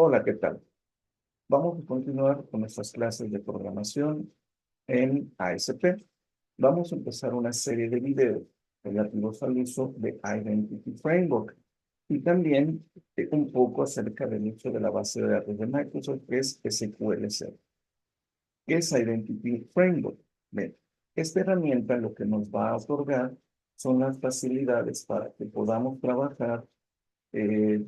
Hola, ¿qué tal? Vamos a continuar con nuestras clases de programación en ASP. Vamos a empezar una serie de videos relativos al uso de Identity Framework y también un poco acerca del uso de la base de datos de Microsoft, que es SQL Server. ¿Qué es Identity Framework? Bien, esta herramienta lo que nos va a otorgar son las facilidades para que podamos trabajar eh,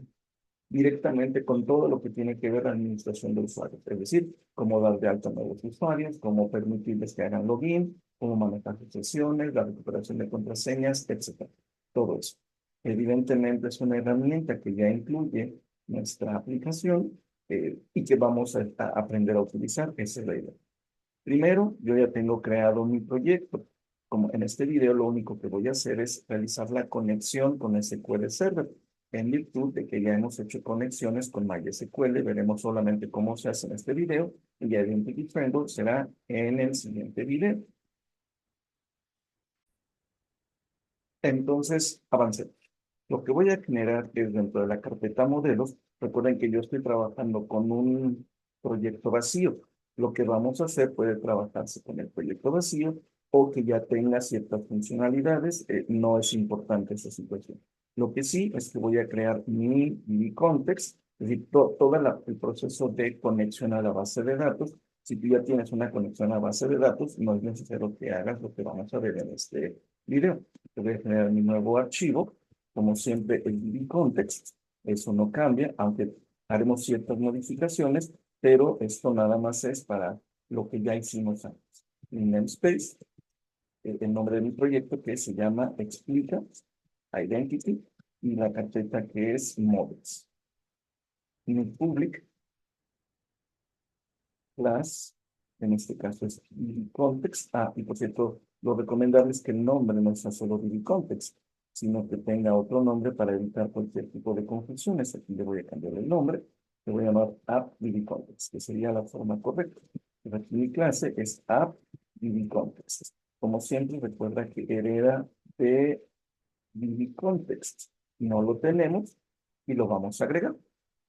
directamente con todo lo que tiene que ver la administración de usuarios, es decir, cómo dar de alta a nuevos usuarios, cómo permitirles que hagan login, cómo manejar sus sesiones, la recuperación de contraseñas, etcétera. Todo eso. Evidentemente es una herramienta que ya incluye nuestra aplicación y que vamos a aprender a utilizar. Esa es la idea. Primero, yo ya tengo creado mi proyecto. Como en este video, lo único que voy a hacer es realizar la conexión con SQL Server. En virtud de que ya hemos hecho conexiones con MySQL, veremos solamente cómo se hace en este video y Identity Framework será en el siguiente video. Entonces, avancemos. Lo que voy a generar es dentro de la carpeta modelos. Recuerden que yo estoy trabajando con un proyecto vacío. Lo que vamos a hacer puede trabajarse con el proyecto vacío o que ya tenga ciertas funcionalidades. No es importante esa situación. Lo que sí es que voy a crear mi context, es decir, todo el proceso de conexión a la base de datos. Si tú ya tienes una conexión a la base de datos, no es necesario que hagas lo que vamos a ver en este video. Voy a generar mi nuevo archivo como siempre, el DB context, eso no cambia, aunque haremos ciertas modificaciones, pero esto nada más es para lo que ya hicimos antes. Mi namespace, el nombre de mi proyecto que se llama Explica Identity y la carpeta que es Models. Mi public class, en este caso es DB context. Ah, y por cierto, lo recomendable es que el nombre no sea solo DB context, sino que tenga otro nombre para evitar cualquier tipo de confusiones. Aquí le voy a cambiar el nombre, le voy a llamar app DB context, que sería la forma correcta. Pero aquí mi clase es app DB context. Como siempre, recuerda que hereda de DB context. No lo tenemos y lo vamos a agregar.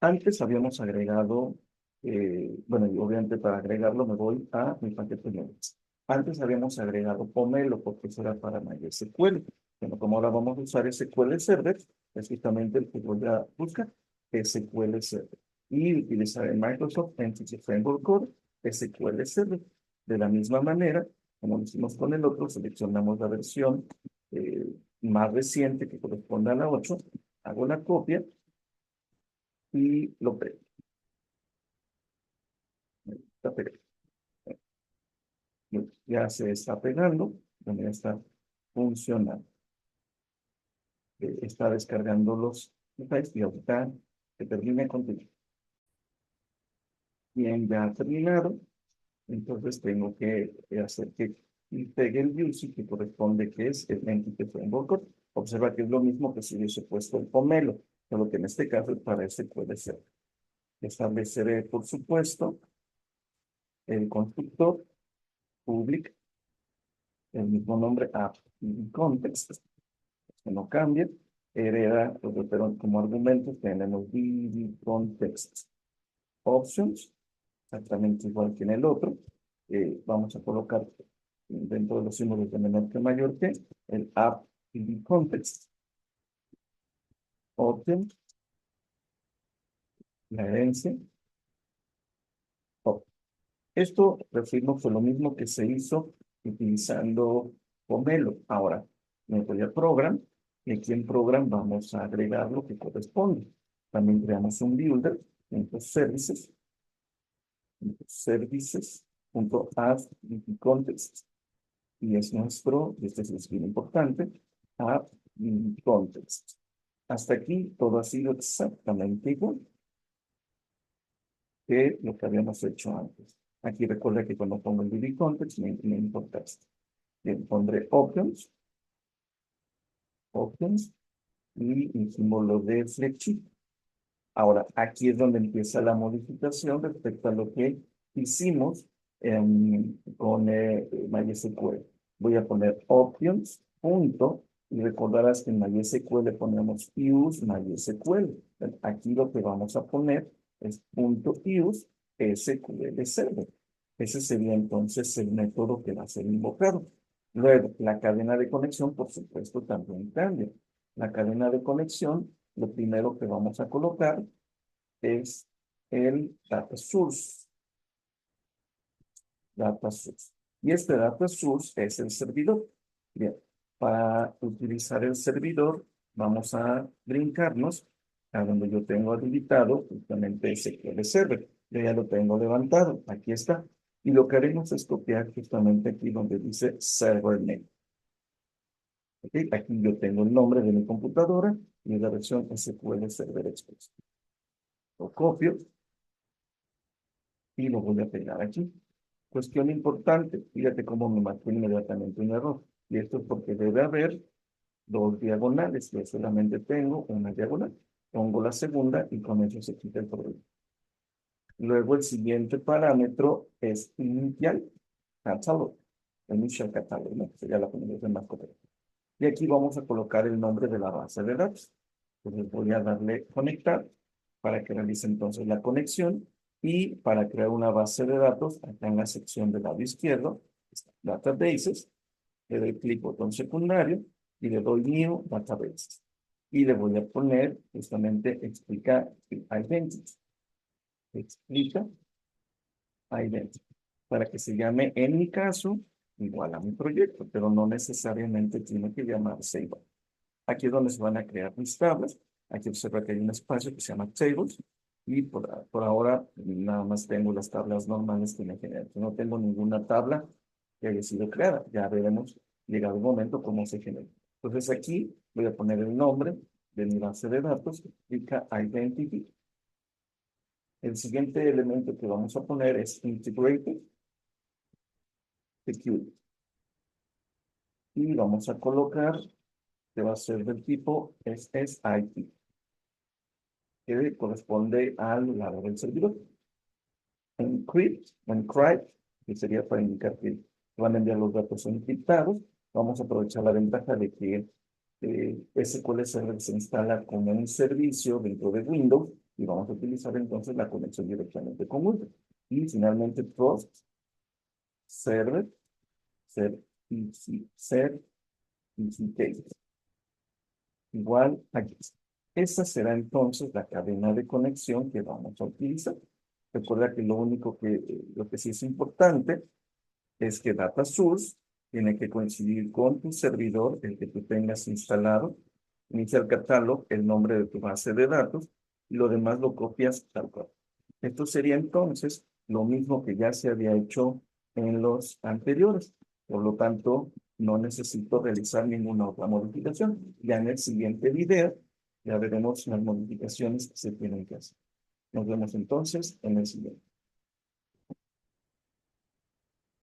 Antes habíamos agregado, bueno, y obviamente para agregarlo me voy a mi paquete Linux. Antes habíamos agregado Pomelo porque eso era para MySQL. Bueno, como ahora vamos a usar SQL Server, es justamente el que voy a buscar, SQL Server. Y utilizar en Microsoft Entity Framework Core SQL Server. De la misma manera, como lo hicimos con el otro, seleccionamos la versión eh, más reciente que corresponde a la 8, hago la copia y lo pego. Está pegado. Ya se está pegando, ya está funcionando. Está descargando los detalles y ahorita se termina contigo. Bien, ya ha terminado. Entonces tengo que hacer que pegue el UCI que corresponde, que es el Entity Framework. Observa que es lo mismo que si hubiese puesto el pomelo, solo que en este caso para ese puede ser. Estableceré, por supuesto, el constructor public, el mismo nombre app y context, que no cambia. Hereda, pero como argumentos tenemos DB context options, exactamente igual que en el otro. Vamos a colocar dentro de los símbolos de menor que mayor que el app DB context option, la herencia. Oh. Esto, reafirmo, fue lo mismo que se hizo utilizando Pomelo. Ahora, me voy a Program, y aquí en Program vamos a agregar lo que corresponde. También creamos un builder, services, services.add context. Y es nuestro, y este es bien importante, add context. Hasta aquí todo ha sido exactamente igual que lo que habíamos hecho antes. Aquí recuerda que cuando pongo el DB context me importa esto. Bien, pondré options y un símbolo de flechita. Ahora, aquí es donde empieza la modificación respecto a lo que hicimos con MySQL. Voy a poner options, punto, y recordarás que en MySQL ponemos use MySQL. Aquí lo que vamos a poner es punto use SQL Server. Ese sería entonces el método que va a ser invocado. Luego, la cadena de conexión, por supuesto, también cambia. La cadena de conexión, lo primero que vamos a colocar es el data source. Data source. Y este data source es el servidor. Bien, para utilizar el servidor, vamos a brincarnos a donde yo tengo habilitado justamente SQL Server. Yo ya lo tengo levantado. Aquí está. Y lo que haremos es copiar justamente aquí donde dice Server Name. ¿Ok? Aquí yo tengo el nombre de mi computadora y la versión SQL Server Express. Lo copio y lo voy a pegar aquí. Cuestión importante, fíjate cómo me marcó inmediatamente un error. Y esto es porque debe haber dos diagonales. Yo solamente tengo una diagonal. Pongo la segunda y con eso se quita el problema. Luego el siguiente parámetro es inicial catalog. Initial catalog, ¿no? Sería la combinación más correcta. Y aquí vamos a colocar el nombre de la base de datos. Entonces voy a darle conectar para que realice entonces la conexión y para crear una base de datos, acá en la sección del lado izquierdo, está Databases, le doy clic botón secundario y le doy New Databases. Y le voy a poner justamente explica Identity. Explica Identity. Para que se llame, en mi caso, igual a mi proyecto, pero no necesariamente tiene que llamarse igual. Aquí es donde se van a crear mis tablas. Aquí observa que hay un espacio que se llama Tables. Y por ahora nada más tengo las tablas normales que me generan. No tengo ninguna tabla que haya sido creada. Ya veremos, llegado el momento, cómo se genera. Entonces aquí voy a poner el nombre de mi base de datos, que implica Identity. El siguiente elemento que vamos a poner es Integrated Security. Y vamos a colocar, que va a ser del tipo SSID, que corresponde al lado del servidor. Encrypt, que sería para indicar que van a enviar los datos encriptados. Vamos a aprovechar la ventaja de que SQL Server se instala como un servicio dentro de Windows y vamos a utilizar entonces la conexión directamente con Windows. Y finalmente, Trust Server, Certificate. Igual aquí. Esa será entonces la cadena de conexión que vamos a utilizar. Recuerda que lo que sí es importante es que Data Source tiene que coincidir con tu servidor, el que tú tengas instalado. Inicia el catálogo, el nombre de tu base de datos, y lo demás lo copias tal cual. Esto sería entonces lo mismo que ya se había hecho en los anteriores. Por lo tanto, no necesito realizar ninguna otra modificación. Ya en el siguiente video ya veremos las modificaciones que se tienen que hacer. Nos vemos entonces en el siguiente.